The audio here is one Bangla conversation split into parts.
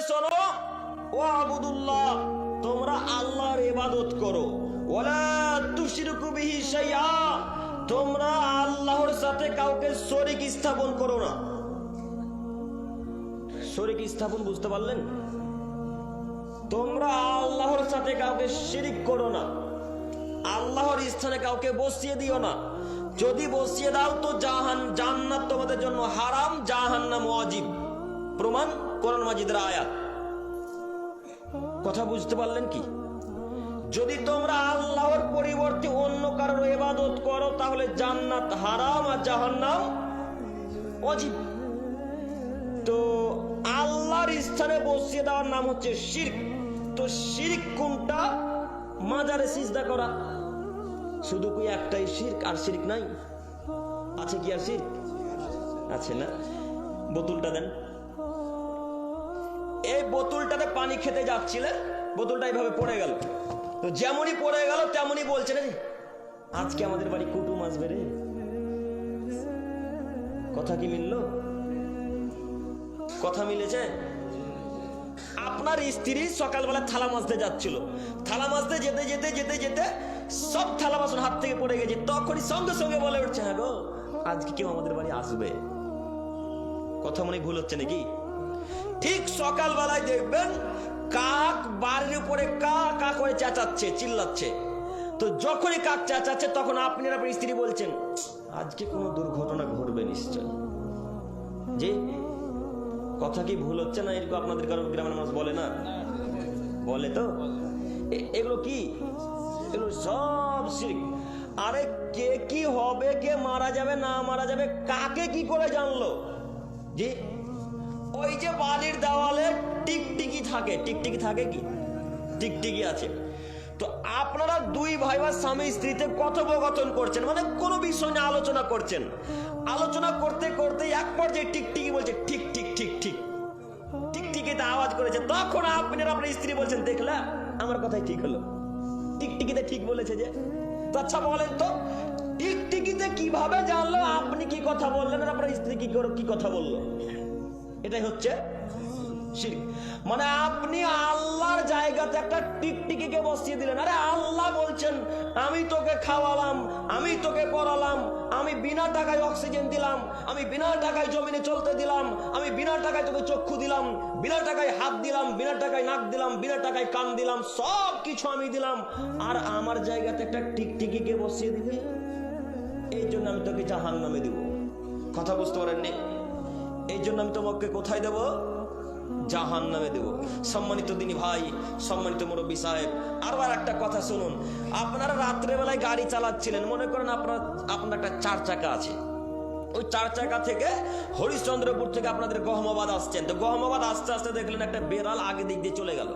শোনো, ওয়াবুদুল্লাহ, তোমরা আল্লাহর ইবাদত করো, ওয়ালা তুশরিকু বিহি শাইআ, তোমরা আল্লাহর সাথে কাউকে শরীক স্থাপন করো না। শরীক স্থাপন বুঝতে পারলেন? তোমরা আল্লাহর সাথে কাউকে শিরিক করো না, আল্লাহর স্থানে কাউকে বসিয়ে দিও না। যদি বসিয়ে দাও তো জান্নাত তোমাদের জন্য হারাম, জাহান্নাম ওয়াজিব। প্রমাণ কোরআন মাজিদের আয়াত। কথা বুঝতে পারলেন কি? যদি তোমরা আল্লাহর পরিবর্তে অন্য কারোর ইবাদত করো তাহলে জান্নাত হারাম আর জাহান্নাম ওয়াজিব। তো আল্লাহর স্থানে বসিয়ে দেওয়ার নাম হচ্ছে শিরক। তো শিরক কোনটা? মাজারে সিজদা করা। শুধু কি একটাই শিরক, আর শিরক নাই? আছে কি আর শিরক? আছে না? বোতলটা দেন। এই বোতলটাতে পানি খেতে যাচ্ছিলেন, বোতলটা এইভাবে পড়ে গেল। তো যেমনই পড়ে গেল তেমনই বলছেন, আজকে আমাদের বাড়ি কুটুম আসবে রে। কথা কি মিলল? কথা মিলেছে? আপনার স্ত্রী সকালবেলা থালা মাজতে যাচ্ছিল, থালা মাজতে যেতে যেতে যেতে যেতে সব থালা বাসন হাত থেকে পড়ে গেছে। তখনই সঙ্গে সঙ্গে বলে উঠছে, হ্যাঁ গো, আজকে কেউ আমাদের বাড়ি আসবে। কথা মনে ভুল হচ্ছে নাকি? ঠিক সকালবেলায় দেখবেন কাক বাড়ির উপরে কা কা করে চেঁচাচ্ছে, চিল্লাচ্ছে। তো যখনই কাক চেঁচাচ্ছে তখন আপনি আর আপনার স্ত্রী বলছেন, আজকে কোনো দুর্ঘটনা ঘটবে নিশ্চয়। যে কথা কি ভুল হচ্ছে না? এরকম আপনাদের কারো গ্রামের মানুষ বলে না? বলে তো। এগুলো কি? এগুলো সব শিরক। আরে কে কি হবে, কে মারা যাবে না মারা যাবে, কাকে কি করে জানলো? জি, ওই যে বাড়ির দেওয়ালে টিকটিকি থাকে, টিকটিকি থাকে কি? টিকটিকি আছে। তো আপনারা দুই ভাই বা স্বামী স্ত্রীতে কথোপকথন করছেন, মানে কোনো বিষয় নিয়ে আলোচনা করছেন। আলোচনা করতে করতে এক পর্যায়ে টিকটিকি বলছে ঠিক ঠিক ঠিক ঠিক, টিকটিকিতে আওয়াজ করেছে। তখন আপনার আপনার স্ত্রী বলছেন, দেখলা আমার কথাই ঠিক হলো, টিকটিকিতে ঠিক বলেছে যে। তো আচ্ছা বলেন তো, টিকটিকিতে কিভাবে জানলো আপনি কি কথা বললেন আর আপনার স্ত্রী কি কথা বললো? এটাই হচ্ছে শিরক। মানে আপনি আল্লাহর জায়গাতে একটা টিকটিকিকে বসিয়ে দিলেন। আরে আল্লাহ বলছেন, আমি তোকে খাওয়ালাম, আমি তোকে পড়ালাম, আমি বিনা টাকায় অক্সিজেন দিলাম, আমি বিনা টাকায় জমিনে চলতে দিলাম, আমি বিনা টাকায় তোকে চক্ষু দিলাম, বিনা টাকায় হাত দিলাম, বিনা টাকায় নাক দিলাম, বিনা টাকায় কান দিলাম, সব কিছু আমি দিলাম। আর আমার জায়গাতে একটা টিকটিকিকে বসিয়ে দিবি, এই জন্য আমি তোকে জাহান্নামে দিব। কথা বুঝতে পারেননি? এই জন্য আমি তোমাকে কোথায় দেব? জাহান্নামে দেব। সম্মানিত দিনী ভাই, সম্মানিত মুরব্বী সাহেব, আরবার একটা কথা শুনুন। আপনারা রাত্রেবেলায় গাড়ি চালাচ্ছিলেন, মনে করেন আপনার একটা 4 চাকা আছে। ওই 4 চাকা থেকে হরিশ্চন্দ্রপুর থেকে আপনাদের গহমাবাদ আসছেন। তো গহমাবাদ আস্তে আস্তে দেখলেন একটা বেড়াল আগে দিক দিয়ে চলে গেল।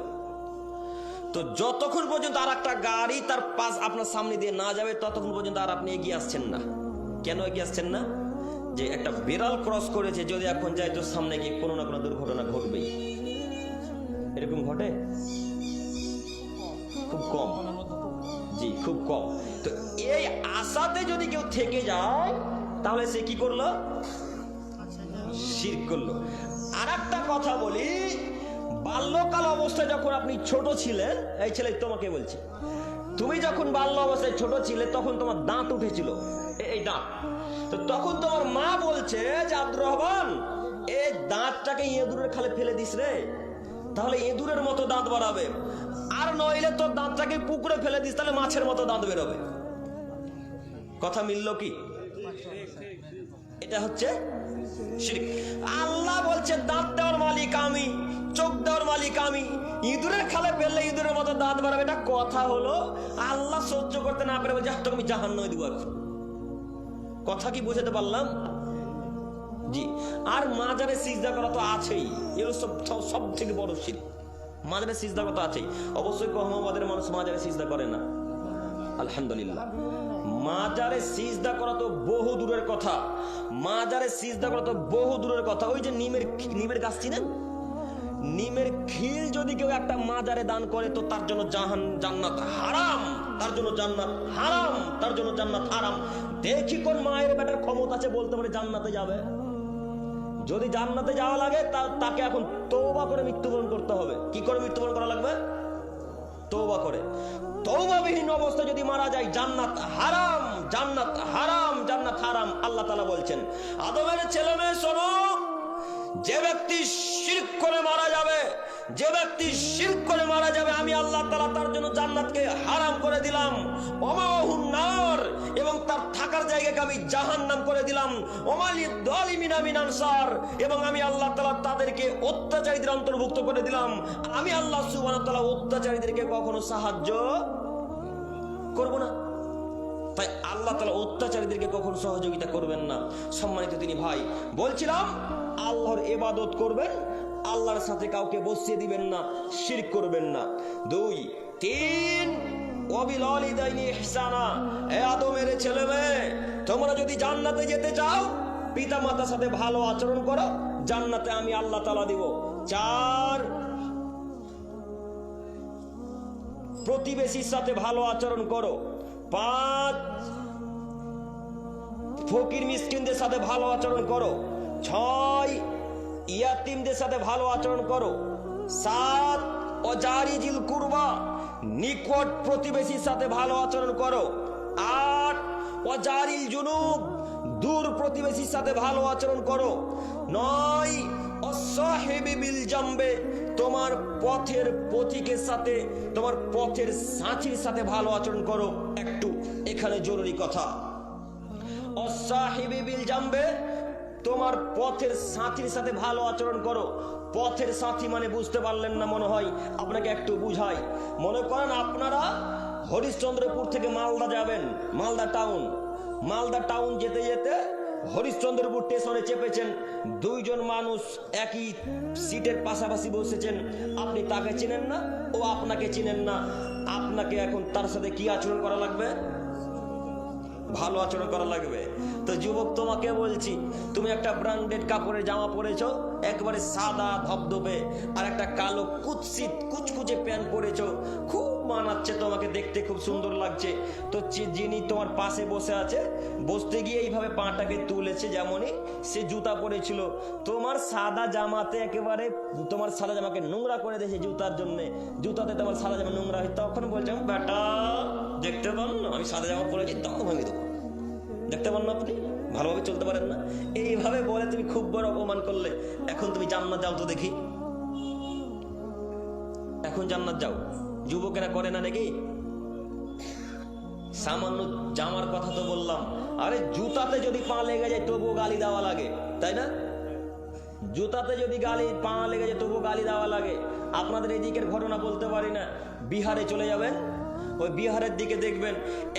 তো যতক্ষণ পর্যন্ত আর একটা গাড়ি তার পাশ আপনার সামনে দিয়ে না যাবে ততক্ষণ পর্যন্ত আর আপনি এগিয়ে আসছেন না। কেন এগিয়ে আসছেন না? যে একটা বিড়াল ক্রস করেছে, যদি এখন যায় তো সামনে গিয়ে কোনো না কোনো দুর্ঘটনা ঘটবেই। এরকম ঘটে খুব কম। জি, খুব কম। তো এই আশাতে যদি কেউ থেকে যায় তাহলে সে কি করলো? শিরক করলো। আর একটা কথা বলি, বাল্যকাল অবস্থায় যখন আপনি ছোট ছিলেন, এই ছেলে তোমাকে বলছি, তুমি যখন বাল্য অবস্থায় ছোট ছিলে তখন তোমার দাঁত উঠেছিল, এই দাঁত। তো তখন তোমার মা বলছে যে আব্দুর রহমান, এই দাঁতটাকে ইঁদুরের খালে ফেলে দিস রে, তাহলে ইঁদুরের মতো দাঁত বাড়াবে। আর নইলে তোর দাঁতটাকে পুকুরে ফেলে দিস, তাহলে মাছের মতো দাঁত বেরোবে। কথা মিলল কি? এটা হচ্ছে শিরক। আল্লাহ বলছে দাঁত দেওয়ার মালিক আমি, চোখ দেওয়ার মালিক আমি, ইঁদুরের খালে ফেললে ইঁদুরের মতো দাঁত বাড়াবে। এটা কথা হলো? আল্লাহ সহ্য করতে না পারে বলছে তোকে আমি জাহান্নামে দিব। কথা কি বুঝাতে পারলাম? জি। আর মাজারে সিজদা করা তো আছেই, এগুলো সব থেকে বড় শিরক। মাজারে সিজদা করা তো আছেই। অবশ্যই গহমাবাদের মানুষ মাজারে সিজদা করে না, আলহামদুলিল্লাহ। মাজারে সিজদা করা তো বহু দূরের কথা, মাজারে সিজদা করা তো বহু দূরের কথা। ওই যে নিমের গাছ চিনেন? নিমের খিল যদি কেউ একটা মাজারে দান করে তো তার জন্য জান্নাত হারাম, তার জন্য জান্নাত হারাম, তার জন্য জান্নাত হারাম। দেখি কোন মায়ের বেটার ক্ষমতা আছে বলতে পারে জান্নাতে যাবে। যদি জান্নাতে যাওয়া লাগে তাকে এখন তওবা করে মৃত্যুবরণ করতে হবে। কি করে মৃত্যুবরণ করা লাগবে? তওবা করে। তওবাবিহীন অবস্থায় যদি মারা যায় জান্নাত হারাম, জান্নাত হারাম, জান্নাত হারাম। আল্লাহ তাআলা বলছেন, আদমের ছেলে মেয়ে শোনো, যে ব্যক্তি শিরক করে মারা যাবে, যে ব্যক্তি শিরক করে মারা যাবে, আমি আল্লাহ তাআলা তার জন্য জান্নাতকে হারাম করে দিলাম, ওমাহুন নার, এবং তার থাকার জায়গাকে আমি জাহান্নাম করে দিলাম, ওমালিদ যালিমিনা মিন আনসার, এবং আমি আল্লাহ তাআলা তাদেরকে অত্যাচারীদের অন্তর্ভুক্ত করে দিলাম। আমি আল্লাহ সুবহানাহু ওয়া তাআলা অত্যাচারীদেরকে কখনো সাহায্য করব না। তাই আল্লাহ তাআলা অত্যাচারীদেরকে কখনো সহযোগিতা করবেন না। সম্মানিত তিনি ভাই, বলছিলাম আল্লাহর ইবাদত করবেন, আল্লাহর সাথে কাউকে বসিয়ে দিবেন না, শিরক করবেন না। 2 3 ওয়াবিল ওয়ালিদাইনি ইহসানা, হে আদমের ছেলে মেয়ে, তোমরা যদি জান্নাতে যেতে চাও পিতা মাতার সাথে ভালো আচরণ করো, জান্নাতে আমি আল্লাহ তাআলা দিব। 4 প্রতিবেশীর সাথে ভালো আচরণ করো। 5 ফকির মিসকিনদের সাথে ভালো আচরণ করো। 6 ইয়াতিমদের সাথে ভালো আচরণ করো। 7 অজারি জিল কুরবা, নিকট প্রতিবেশীর সাথে ভালো আচরণ করো। 8 অজারিল জুনুব, দূর প্রতিবেশীর সাথে ভালো আচরণ করো। 9 অসাহিবি বিল জামবে, তোমার পথের পথিকের সাথে, তোমার পথের সাথীর সাথে ভালো আচরণ করো। একটু এখানে জরুরি কথা, অসাহিবি বিল জামবে, তোমার পথের সাথীর সাথে ভালো আচরণ করো। পথের সাথী মানে বুঝতে পারলেন না মনে হয়, আপনাকে একটু বুঝাই। মনে করেন আপনারা হরিশ্চন্দ্রপুর থেকে মালদা যাবেন, মালদা টাউন। মালদা টাউন যেতে যেতে হরিশ্চন্দ্রপুর স্টেশনে চেপেছেন, 2 জন মানুষ একই সিটের পাশাপাশি বসেছেন। আপনি তাকে চিনেন না, ও আপনাকে চিনেন না। আপনাকে এখন তার সাথে কি আচরণ করা লাগবে? ভালো আচরণ করা লাগবে। তো যুবক, তোমাকে বলছি, তুমি একটা ব্র্যান্ডেড কাপড়ের জামা পরেছো, একবারে সাদা ধবধবে, আর একটা কালো কুৎসিত কুচকুচে প্যান্ট পরেছো, খুব মানাচ্ছে তোমাকে, দেখতে খুব সুন্দর লাগছে। তো যিনি তোমার পাশে বসে আছে, বসতে গিয়ে এইভাবে পাটাকে তুলেছে, যেমনই সে জুতা পরেছিল, তোমার সাদা জামাতে একেবারে তোমার সাদা জামাকে নোংরা করে দিয়েছে জুতার জন্য, জুতাতে তোমার সাদা জামা নোংরা হয়। তখন বলছিলাম, বেটা দেখতে পান না আমি সাদা জামা পরেছি, তাও ভাঙি দেবো। দেখতে পান না আপনি ভালোভাবে চলতে পারেন না, এইভাবে বলে তুমি খুব বড় অপমান করলে। এখন তুমি জান্নাত যাও তো দেখি, এখন জান্নাত যাও। যুবকেরা করে না নাকি? সামান্য জামার কথা তো বললাম, আরে জুতাতে যদি পা লেগে যায় তবুও গালি দেওয়া লাগে, তাই না? জুতাতে যদি পা লেগে যায় তবুও গালি দেওয়া লাগে। আপনাদের এদিকের ঘটনা বলতে পারি না, বিহারে চলে যাবেন, ওই বিহারের দিকে দেখবেন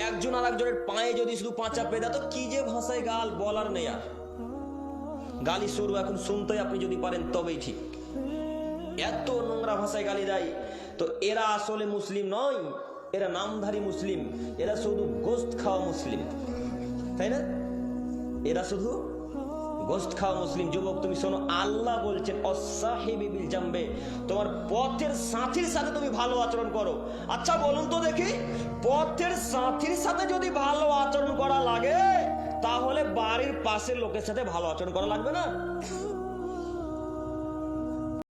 একজন আর একজনের পায়ে যদি শুধু পাঁচা পেদা, তো কি যে ভাষায় গাল বলার নেই আর। গালি শুরু এখন শুনতে আপনি যদি পারেন তবেই ঠিক, এত নোংরা ভাষায় গালি দেয়। তো এরা আসলে মুসলিম নয়, এরা নামধারী মুসলিম, এরা শুধু গোশত খাওয়া মুসলিম, তাই না? এরা শুধু গোশত খাওয়া মুসলিম। যুবক তুমি শোনো, আল্লাহ বলছেন অসাহিবি বিল জামবে, তোমার পথের সাথীর সাথে তুমি ভালো আচরণ করো। আচ্ছা বলুন তো দেখি, পথের সাথীর সাথে যদি ভালো আচরণ করা লাগে, তাহলে বাড়ির পাশের লোকের সাথে ভালো আচরণ করা লাগবে না?